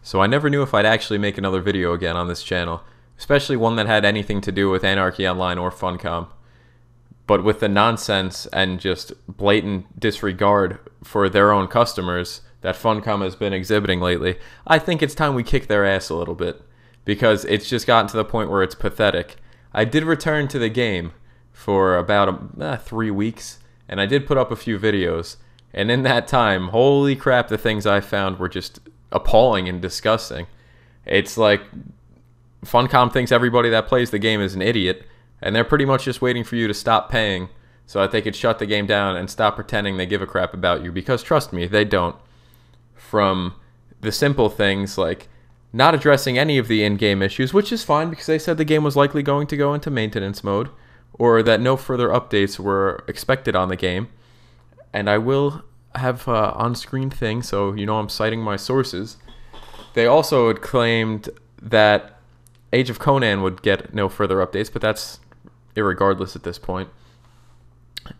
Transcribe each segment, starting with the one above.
so I never knew if I'd actually make another video again on this channel, especially one that had anything to do with Anarchy Online or Funcom. But with the nonsense and just blatant disregard for their own customers that Funcom has been exhibiting lately, I think it's time we kick their ass a little bit, because it's just gotten to the point where it's pathetic. I did return to the game for about 3 weeks, and I did put up a few videos, and in that time, holy crap, the things I found were just appalling and disgusting. It's like Funcom thinks everybody that plays the game is an idiot, and they're pretty much just waiting for you to stop paying so that they could shut the game down and stop pretending they give a crap about you, because trust me, they don't. From the simple things like not addressing any of the in-game issues, which is fine because they said the game was likely going to go into maintenance mode, or that no further updates were expected on the game. And I will have on-screen thing, so you know I'm citing my sources. They also had claimed that Age of Conan would get no further updates, but that's irregardless at this point.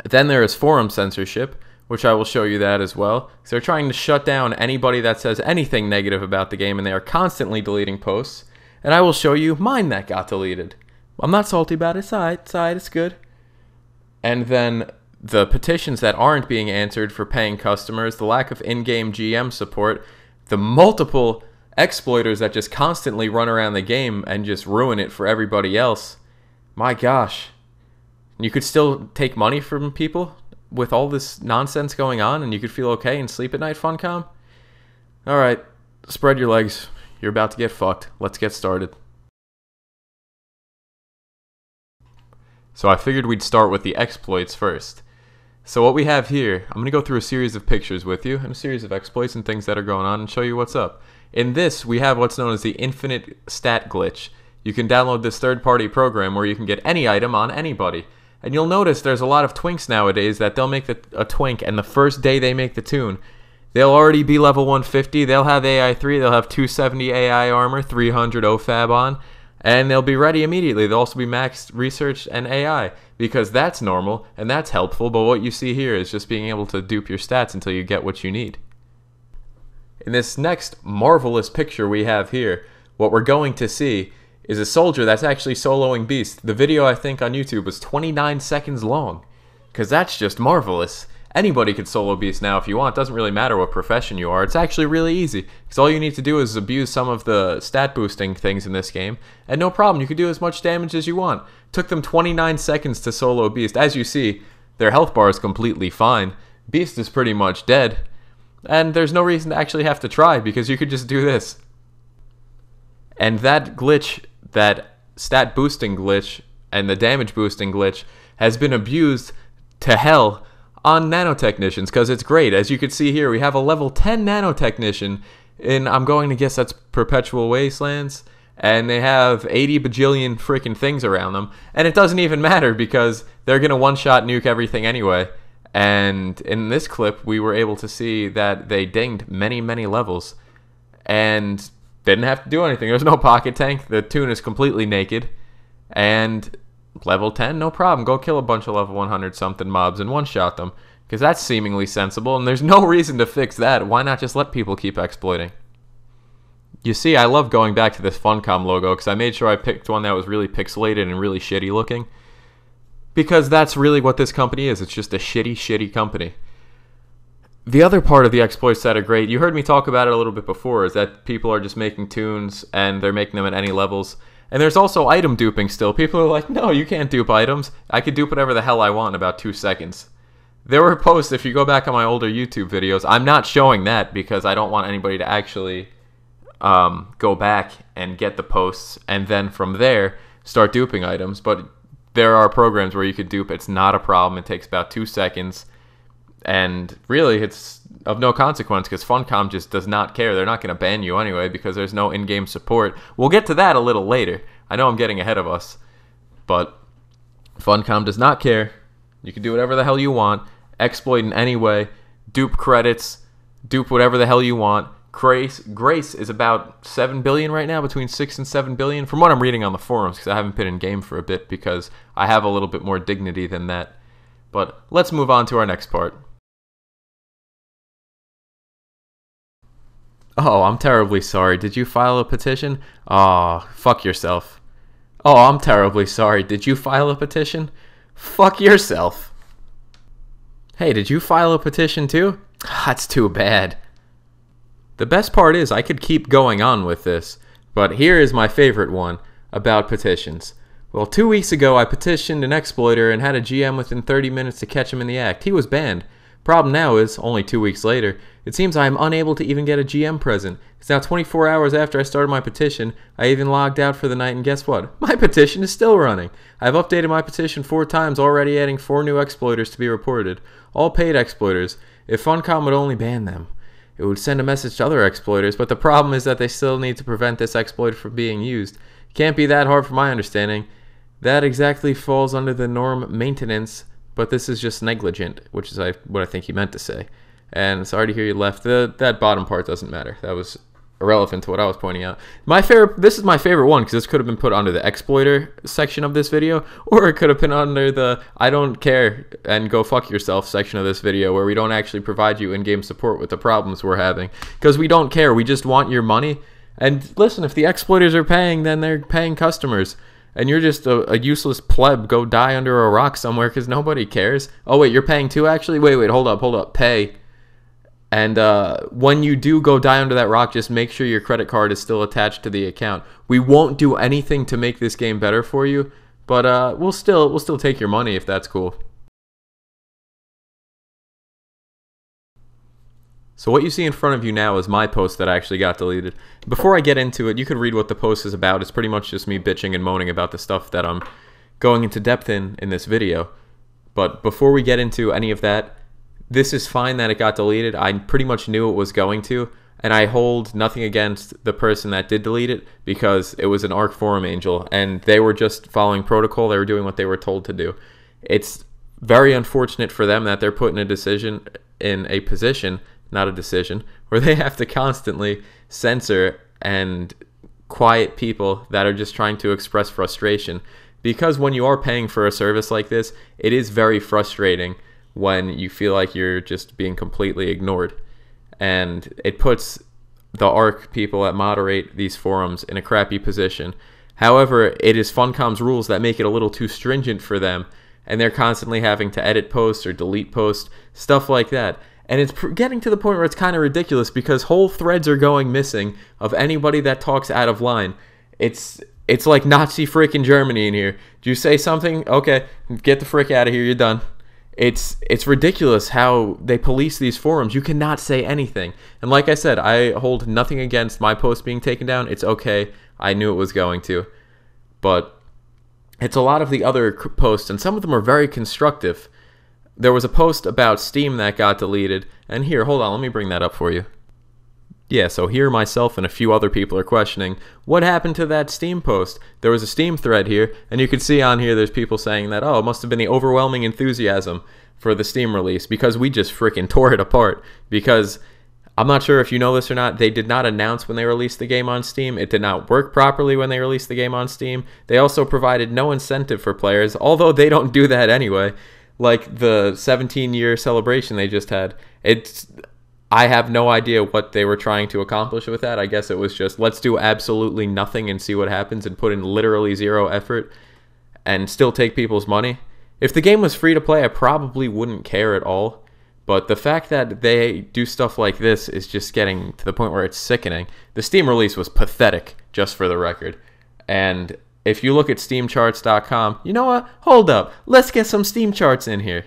Then there is forum censorship, which I will show you that as well. So they're trying to shut down anybody that says anything negative about the game, and they are constantly deleting posts. And I will show you mine that got deleted. I'm not salty about it. It's good. And then the petitions that aren't being answered for paying customers, the lack of in-game GM support, the multiple exploiters that just constantly run around the game and just ruin it for everybody else. My gosh. You could still take money from people with all this nonsense going on, and you could feel okay and sleep at night, Funcom? Alright, spread your legs. You're about to get fucked. Let's get started. So I figured we'd start with the exploits first. So what we have here, I'm going to go through a series of pictures with you, and a series of exploits and things that are going on, and show you what's up. In this, we have what's known as the infinite stat glitch. You can download this third-party program where you can get any item on anybody. And you'll notice there's a lot of twinks nowadays that they'll make a twink, and the first day they make the tune, they'll already be level 150, they'll have AI 3, they'll have 270 AI armor, 300 OFAB on, and they'll be ready immediately. They'll also be maxed research and AI, because that's normal, and that's helpful, but what you see here is just being able to dupe your stats until you get what you need. In this next marvelous picture we have here, what we're going to see is a soldier that's actually soloing Beast. The video, I think, on YouTube was 29 seconds long, because that's just marvelous. Anybody could solo Beast now if you want. It doesn't really matter what profession you are. It's actually really easy, because all you need to do is abuse some of the stat boosting things in this game, and no problem, you can do as much damage as you want. It took them 29 seconds to solo Beast. As you see, their health bar is completely fine. Beast is pretty much dead, and there's no reason to actually have to try, because you could just do this. And that glitch, that stat boosting glitch and the damage boosting glitch, has been abused to hell on nanotechnicians, because it's great. As you can see here, we have a level 10 nanotechnician in, I'm going to guess that's Perpetual Wastelands, and they have 80 bajillion freaking things around them, and it doesn't even matter because they're going to one-shot nuke everything anyway. And in this clip, we were able to see that they dinged many, many levels, and didn't have to do anything. There's no pocket tank. The tune is completely naked. And level 10, no problem. Go kill a bunch of level 100 something mobs and one-shot them, because that's seemingly sensible, and there's no reason to fix that. Why not just let people keep exploiting? You see, I love going back to this Funcom logo, because I made sure I picked one that was really pixelated and really shitty looking, because that's really what this company is. It's just a shitty, shitty company. The other part of the exploits that are great, you heard me talk about it a little bit before, is that people are just making tunes and they're making them at any levels. And there's also item duping still. People are like, no, you can't dupe items. I could dupe whatever the hell I want in about 2 seconds. There were posts, if you go back on my older YouTube videos, I'm not showing that because I don't want anybody to actually go back and get the posts and then from there start duping items. But there are programs where you could dupe. It's not a problem. It takes about 2 seconds. And really, it's of no consequence because Funcom just does not care. They're not going to ban you anyway because there's no in-game support. We'll get to that a little later. I know I'm getting ahead of us, but Funcom does not care. You can do whatever the hell you want, exploit in any way, dupe credits, dupe whatever the hell you want. Grace is about 7 billion right now, between 6 and 7 billion, from what I'm reading on the forums, because I haven't been in game for a bit because I have a little bit more dignity than that. But let's move on to our next part. Oh, I'm terribly sorry. Did you file a petition? Aw, fuck yourself. Oh, I'm terribly sorry. Did you file a petition? Fuck yourself. Hey, did you file a petition too? That's too bad. The best part is I could keep going on with this, but here is my favorite one about petitions. Well, 2 weeks ago I petitioned an exploiter and had a GM within 30 minutes to catch him in the act. He was banned. Problem now is, only 2 weeks later, it seems I am unable to even get a GM present. It's now 24 hours after I started my petition. I even logged out for the night, and guess what? My petition is still running. I've updated my petition 4 times, already adding 4 new exploiters to be reported. All paid exploiters. If Funcom would only ban them, it would send a message to other exploiters, but the problem is that they still need to prevent this exploit from being used. It can't be that hard from my understanding. That exactly falls under the norm maintenance, but this is just negligent, which is what I think he meant to say. And sorry to hear you left. That bottom part doesn't matter. That was irrelevant to what I was pointing out. This is my favorite one because this could have been put under the exploiter section of this video, or it could have been under the I don't care and go fuck yourself section of this video, where we don't actually provide you in-game support with the problems we're having. Because we don't care. We just want your money. And listen, if the exploiters are paying, then they're paying customers. And you're just a useless pleb. Go die under a rock somewhere because nobody cares. Oh, wait, you're paying too, actually? Wait, hold up. Pay. And when you do go die under that rock, just make sure your credit card is still attached to the account. We won't do anything to make this game better for you, but we'll still take your money if that's cool. So what you see in front of you now is my post that actually got deleted. Before I get into it, you can read what the post is about. It's pretty much just me bitching and moaning about the stuff that I'm going into depth in this video. But before we get into any of that, this is fine that it got deleted. I pretty much knew it was going to, and I hold nothing against the person that did delete it because it was an ARC forum angel, and they were just following protocol. They were doing what they were told to do. It's very unfortunate for them that they're put in a position, not a decision, where they have to constantly censor and quiet people that are just trying to express frustration. Because when you are paying for a service like this, it is very frustrating when you feel like you're just being completely ignored. And it puts the ARC people that moderate these forums in a crappy position. However, it is Funcom's rules that make it a little too stringent for them, and they're constantly having to edit posts or delete posts, stuff like that. And it's getting to the point where it's kind of ridiculous because whole threads are going missing of anybody that talks out of line. It's like Nazi freaking Germany in here. Do you say something? Okay, get the frick out of here, you're done. It's ridiculous how they police these forums. You cannot say anything. And like I said, I hold nothing against my post being taken down. It's okay. I knew it was going to. But it's a lot of the other posts, and some of them are very constructive. There was a post about Steam that got deleted, and here, hold on, let me bring that up for you. Yeah, so here myself and a few other people are questioning, what happened to that Steam post? There was a Steam thread here, and you can see on here there's people saying that, oh, it must have been the overwhelming enthusiasm for the Steam release, because we just freaking tore it apart. Because, I'm not sure if you know this or not, they did not announce when they released the game on Steam. It did not work properly when they released the game on Steam. They also provided no incentive for players, although they don't do that anyway. Like the 17-year celebration they just had. I have no idea what they were trying to accomplish with that. I guess it was just, let's do absolutely nothing and see what happens and put in literally zero effort and still take people's money. If the game was free to play, I probably wouldn't care at all. But the fact that they do stuff like this is just getting to the point where it's sickening. The Steam release was pathetic, just for the record. And if you look at SteamCharts.com, you know what? Hold up. Let's get some Steam charts in here.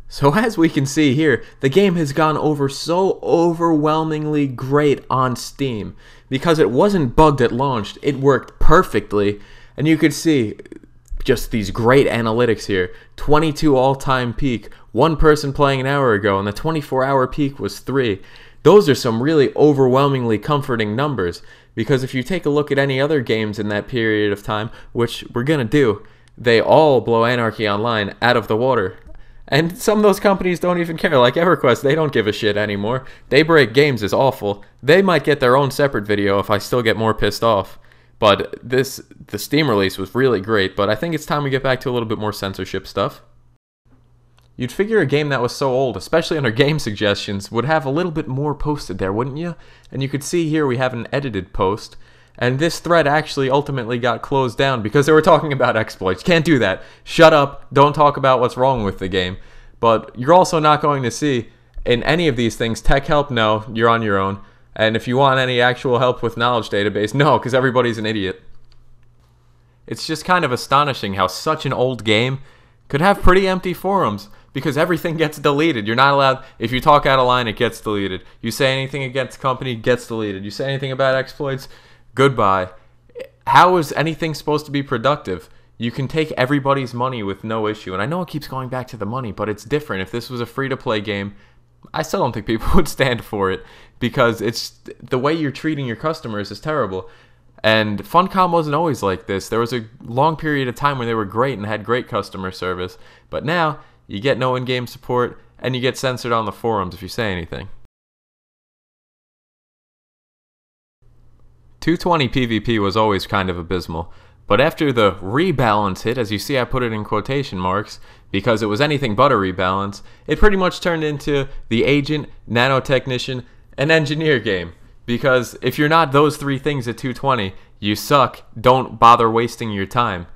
So as we can see here, the game has gone over so overwhelmingly great on Steam. Because it wasn't bugged at launch, it worked perfectly. And you could see just these great analytics here. 22 all-time peak, 1 person playing an hour ago, and the 24-hour peak was 3. Those are some really overwhelmingly comforting numbers. Because if you take a look at any other games in that period of time, which we're going to do, they all blow Anarchy Online out of the water. And some of those companies don't even care. Like EverQuest, they don't give a shit anymore. Daybreak Games is awful. They might get their own separate video if I still get more pissed off. But the Steam release was really great. But I think it's time we get back to a little bit more censorship stuff. You'd figure a game that was so old, especially under game suggestions, would have a little bit more posted there, wouldn't you? And you could see here we have an edited post. And this thread actually ultimately got closed down because they were talking about exploits. Can't do that. Shut up. Don't talk about what's wrong with the game. But you're also not going to see in any of these things, tech help, no, you're on your own. And if you want any actual help with knowledge database, no, because everybody's an idiot. It's just kind of astonishing how such an old game could have pretty empty forums because everything gets deleted. You're not allowed, if you talk out of line, it gets deleted. You say anything against company, it gets deleted. You say anything about exploits, goodbye. How is anything supposed to be productive? You can take everybody's money with no issue. And I know it keeps going back to the money, but it's different. If this was a free-to-play game, I still don't think people would stand for it because it's the way you're treating your customers is terrible. And Funcom wasn't always like this. There was a long period of time where they were great and had great customer service. But now, you get no in-game support, and you get censored on the forums if you say anything. 220 PvP was always kind of abysmal. But after the rebalance hit, as you see I put it in quotation marks, because it was anything but a rebalance, it pretty much turned into the agent, nanotechnician, and engineer game. Because if you're not those three things at 220, you suck, don't bother wasting your time.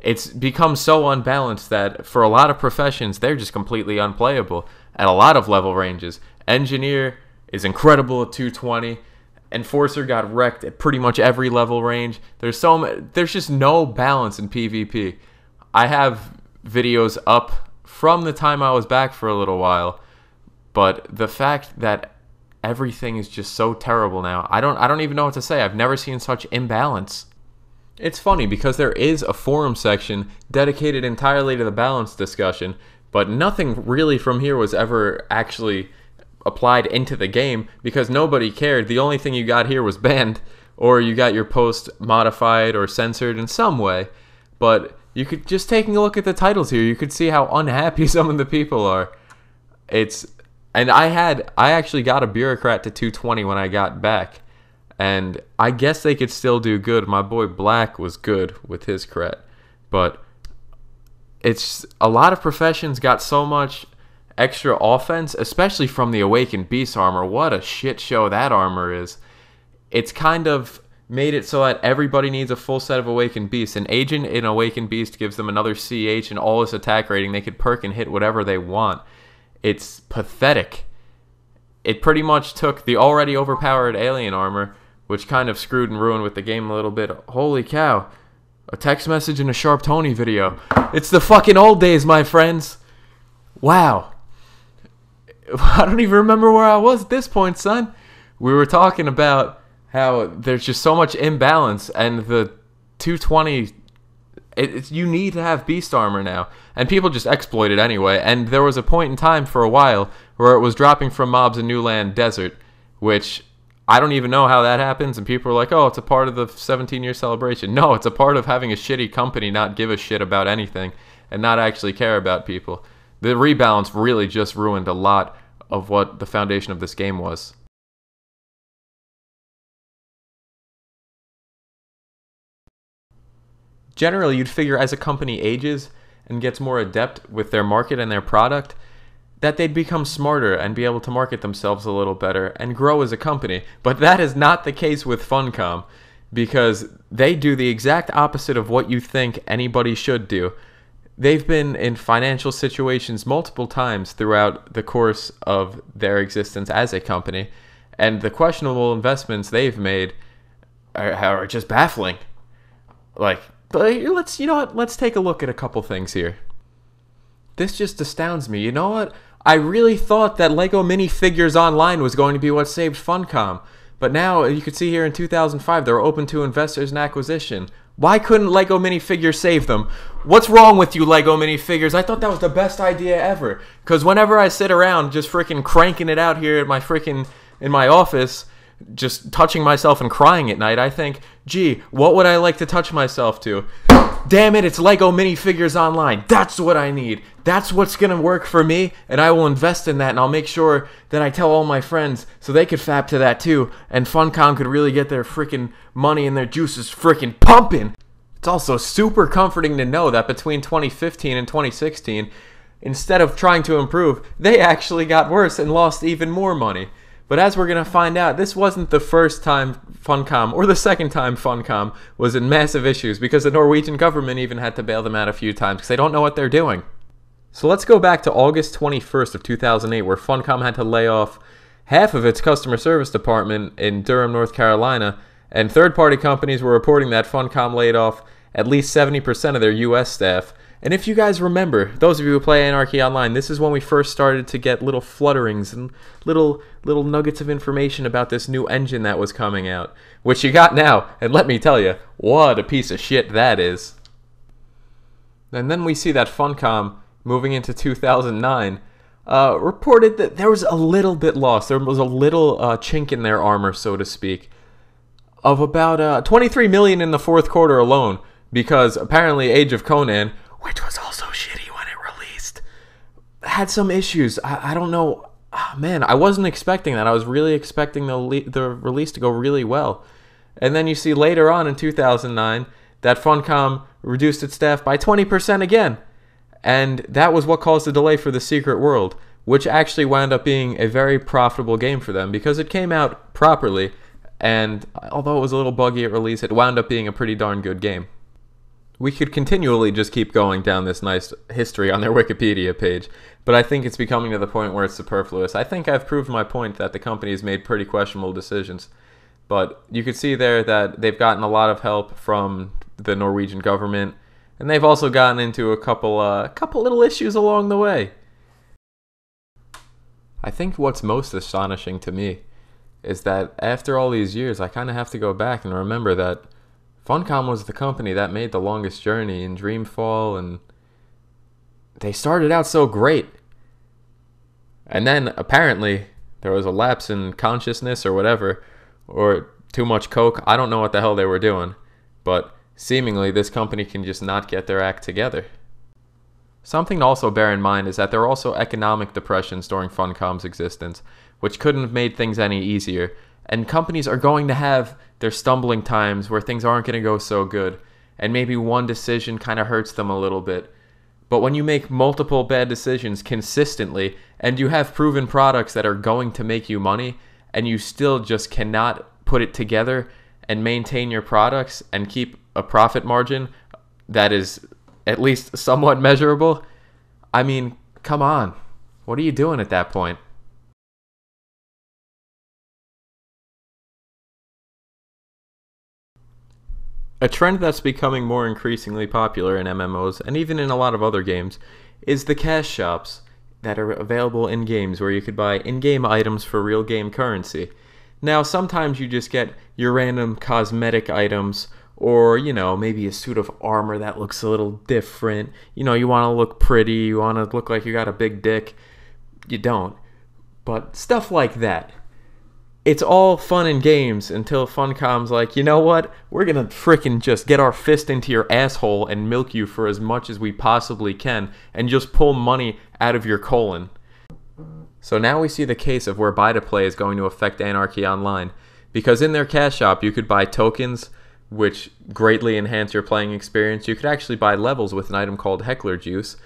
It's become so unbalanced that for a lot of professions, they're just completely unplayable at a lot of level ranges. Engineer is incredible at 220. Enforcer got wrecked at pretty much every level range. There's just no balance in PvP. I have videos up from the time I was back for a little while, but the fact that everything is just so terrible now, I don't even know what to say. I've never seen such imbalance. It's funny because there is a forum section dedicated entirely to the balance discussion, but nothing really from here was ever actually applied into the game because nobody cared. The only thing you got here was banned, or you got your post modified or censored in some way. But you could, just taking a look at the titles here, you could see how unhappy some of the people are. And I actually got a bureaucrat to 220 when I got back, and I guess they could still do good. My boy Black was good with his crat, but it's a lot of professions got so much extra offense, especially from the Awakened Beast armor. What a shit show that armor is. It's kind of made it so that everybody needs a full set of Awakened Beasts. An agent in Awakened Beast gives them another CH and all this attack rating. They could perk and hit whatever they want. It's pathetic. It pretty much took the already overpowered alien armor, which kind of screwed and ruined with the game a little bit. Holy cow. A text message in a Sharp Tony video. It's the fucking old days, my friends. Wow. I don't even remember where I was at this point, son. We were talking about how there's just so much imbalance, and the 220, you need to have beast armor now, and people just exploit it anyway. And there was a point in time for a while where it was dropping from mobs in New Land Desert, which I don't even know how that happens, and people were like, oh, it's a part of the 17-year celebration. No, it's a part of having a shitty company not give a shit about anything and not actually care about people. The rebalance really just ruined a lot of what the foundation of this game was. Generally, you'd figure as a company ages and gets more adept with their market and their product, that they'd become smarter and be able to market themselves a little better and grow as a company. But that is not the case with Funcom, because they do the exact opposite of what you think anybody should do. They've been in financial situations multiple times throughout the course of their existence as a company, and the questionable investments they've made are just baffling. Like, let's take a look at a couple things here. This just astounds me. You know what? I really thought that Lego minifigures online was going to be what saved Funcom, but now you can see here in 2005 they're open to investors and acquisition. Why couldn't Lego minifigures save them? What's wrong with you, Lego minifigures? I thought that was the best idea ever. Because whenever I sit around just freaking cranking it out here at in my office, just touching myself and crying at night, I think, gee, what would I like to touch myself to? Damn it, it's Lego minifigures online. That's what I need. That's what's going to work for me, and I will invest in that, and I'll make sure that I tell all my friends so they could fap to that too, and Funcom could really get their freaking money and their juices freaking pumping. It's also super comforting to know that between 2015 and 2016, instead of trying to improve, they actually got worse and lost even more money. But as we're going to find out, this wasn't the first time Funcom, or the second time Funcom, was in massive issues, because the Norwegian government even had to bail them out a few times because they don't know what they're doing. So let's go back to August 21st of 2008, where Funcom had to lay off half of its customer service department in Durham, North Carolina, and third-party companies were reporting that Funcom laid off at least 70% of their US staff. And if you guys remember, those of you who play Anarchy Online, this is when we first started to get little flutterings and little nuggets of information about this new engine that was coming out, which you got now, and let me tell you, what a piece of shit that is. And then we see that Funcom, moving into 2009, reported that there was a little bit lost. There was a little chink in their armor, so to speak, of about 23 million in the fourth quarter alone, because apparently Age of Conan, which was also shitty when it released, had some issues. I don't know. Oh, man, I wasn't expecting that. I was really expecting the release to go really well. And then you see later on in 2009 that Funcom reduced its staff by 20% again. And that was what caused the delay for The Secret World, which actually wound up being a very profitable game for them because it came out properly, and although it was a little buggy at release, it wound up being a pretty darn good game. We could continually just keep going down this nice history on their Wikipedia page, but I think it's becoming to the point where it's superfluous. I think I've proved my point that the company has made pretty questionable decisions, but you could see there that they've gotten a lot of help from the Norwegian government, and they've also gotten into a couple little issues along the way. I think what's most astonishing to me is that after all these years, I kind of have to go back and remember that Funcom was the company that made The Longest Journey and Dreamfall, and they started out so great. And then, apparently, there was a lapse in consciousness or whatever, or too much coke. I don't know what the hell they were doing, but seemingly this company can just not get their act together. Something to also bear in mind is that there were also economic depressions during Funcom's existence, which couldn't have made things any easier. And companies are going to have their stumbling times where things aren't going to go so good, and maybe one decision kind of hurts them a little bit. But when you make multiple bad decisions consistently, and you have proven products that are going to make you money, and you still just cannot put it together and maintain your products and keep a profit margin that is at least somewhat measurable, I mean, come on. What are you doing at that point? A trend that's becoming more increasingly popular in MMOs, and even in a lot of other games, is the cash shops that are available in games where you could buy in-game items for real game currency. Now, sometimes you just get your random cosmetic items, or, you know, maybe a suit of armor that looks a little different. You know, you want to look pretty, you want to look like you got a big dick. You don't. But stuff like that. It's all fun and games until Funcom's like, you know what? We're gonna frickin' just get our fist into your asshole and milk you for as much as we possibly can and just pull money out of your colon. So now we see the case of where buy-to-play is going to affect Anarchy Online. Because in their cash shop, you could buy tokens, which greatly enhance your playing experience. You could actually buy levels with an item called Heckler Juice.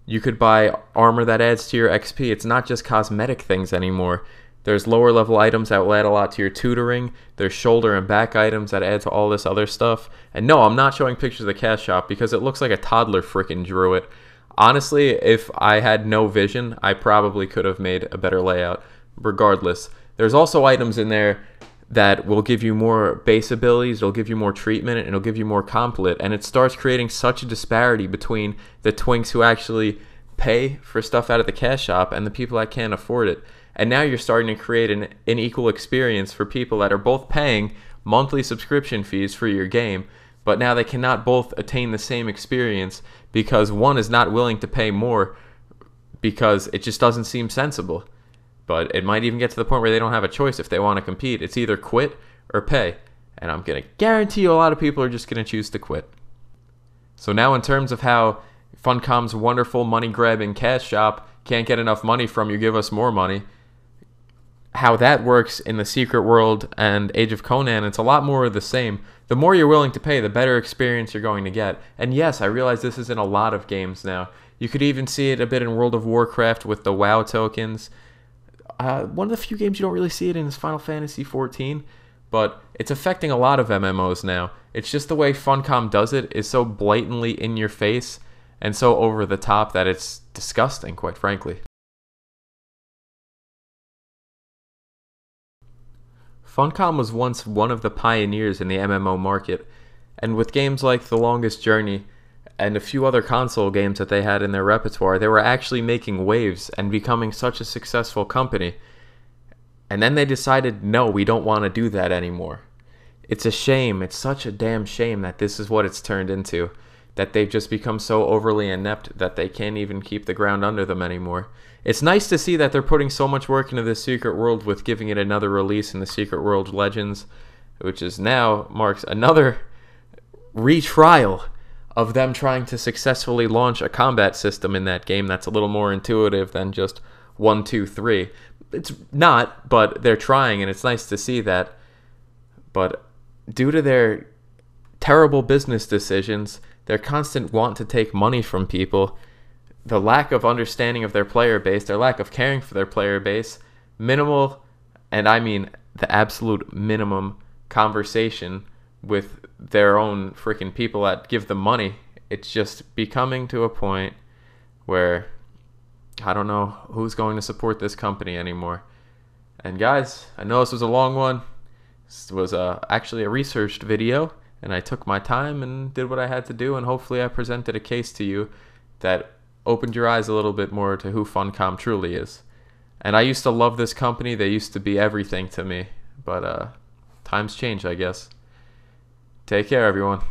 You could buy armor that adds to your XP. It's not just cosmetic things anymore. There's lower level items that will add a lot to your tutoring. There's shoulder and back items that add to all this other stuff. And no, I'm not showing pictures of the cash shop because it looks like a toddler freaking drew it. Honestly, if I had no vision, I probably could have made a better layout. Regardless, there's also items in there that will give you more base abilities, it'll give you more treatment, and it'll give you more complet. And it starts creating such a disparity between the twinks who actually pay for stuff out of the cash shop and the people that can't afford it. And now you're starting to create an equal experience for people that are both paying monthly subscription fees for your game, but now they cannot both attain the same experience because one is not willing to pay more because it just doesn't seem sensible. But it might even get to the point where they don't have a choice if they want to compete. It's either quit or pay. And I'm going to guarantee you a lot of people are just going to choose to quit. So now in terms of how Funcom's wonderful money-grabbing cash shop can't get enough money from you, give us more money, how that works in The Secret World and Age of Conan, it's a lot more of the same. The more you're willing to pay, the better experience you're going to get. And yes, I realize this is in a lot of games now. You could even see it a bit in World of Warcraft with the WoW tokens. One of the few games you don't really see it in is Final Fantasy XIV, but it's affecting a lot of MMOs now. It's just the way Funcom does it is so blatantly in your face and so over the top that it's disgusting, quite frankly. Funcom was once one of the pioneers in the MMO market, and with games like The Longest Journey and a few other console games that they had in their repertoire, they were actually making waves and becoming such a successful company. And then they decided, no, we don't want to do that anymore. It's a shame. It's such a damn shame that this is what it's turned into, that they've just become so overly inept that they can't even keep the ground under them anymore. It's nice to see that they're putting so much work into the Secret World with giving it another release in the Secret World Legends, which is now marks another retrial of them trying to successfully launch a combat system in that game that's a little more intuitive than just 1, 2, 3. It's not, but they're trying, and it's nice to see that. But due to their terrible business decisions, their constant want to take money from people, the lack of understanding of their player base, their lack of caring for their player base, minimal, and I mean the absolute minimum conversation with their own freaking people that give them money, it's just becoming to a point where I don't know who's going to support this company anymore. And guys, I know this was a long one. This was actually a researched video, and I took my time and did what I had to do, and hopefully I presented a case to you that opened your eyes a little bit more to who Funcom truly is. And I used to love this company. They used to be everything to me, but times change, I guess. Take care, everyone.